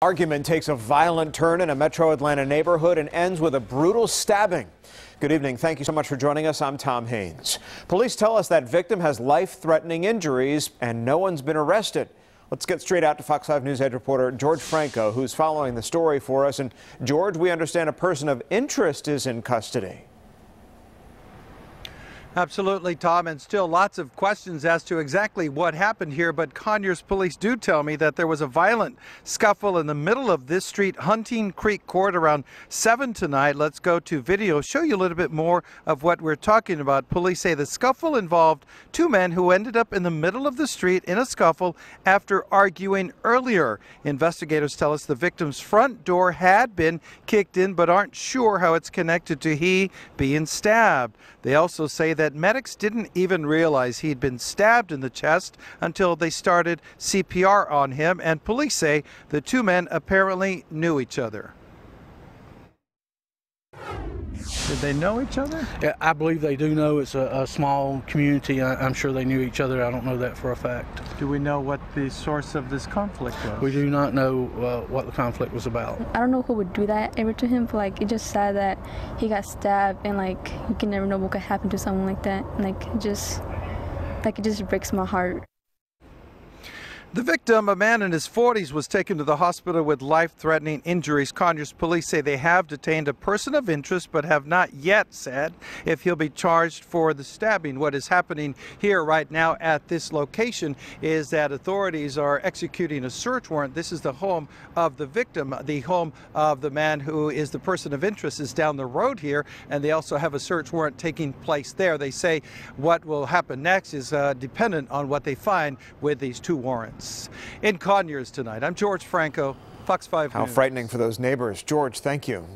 Argument takes a violent turn in a metro Atlanta neighborhood and ends with a brutal stabbing. Good evening. Thank you so much for joining us. I'm Tom Haynes. Police tell us that victim has life-threatening injuries and no one's been arrested. Let's get straight out to Fox 5 News Edge reporter George Franco, who's following the story for us. And George, we understand a person of interest is in custody. Absolutely, Tom, and still lots of questions as to exactly what happened here, but Conyers police do tell me that there was a violent scuffle in the middle of this street, Hunting Creek Court, around 7 tonight. Let's go to video, show you a little bit more of what we're talking about. Police say the scuffle involved two men who ended up in the middle of the street in a scuffle after arguing earlier. Investigators tell us the victim's front door had been kicked in, but aren't sure how it's connected to he being stabbed. They also say that medics didn't even realize he'd been stabbed in the chest until they started CPR on him, and police say the two men apparently knew each other. Did they know each other? Yeah, I believe they do know. It's a small community. I'm sure they knew each other. I don't know that for a fact. Do we know what the source of this conflict was? We do not know what the conflict was about. I don't know who would do that ever to him, but it's just sad that he got stabbed, and you can never know what could happen to someone like that. It just breaks my heart. The victim, a man in his 40s, was taken to the hospital with life-threatening injuries. Conyers police say they have detained a person of interest but have not yet said if he'll be charged for the stabbing. What is happening here right now at this location is that authorities are executing a search warrant. This is the home of the victim. The home of the man who is the person of interest is down the road here, and they also have a search warrant taking place there. They say what will happen next is dependent on what they find with these two warrants. In Conyers tonight, I'm George Franco, Fox 5 News. How frightening for those neighbors. George, thank you.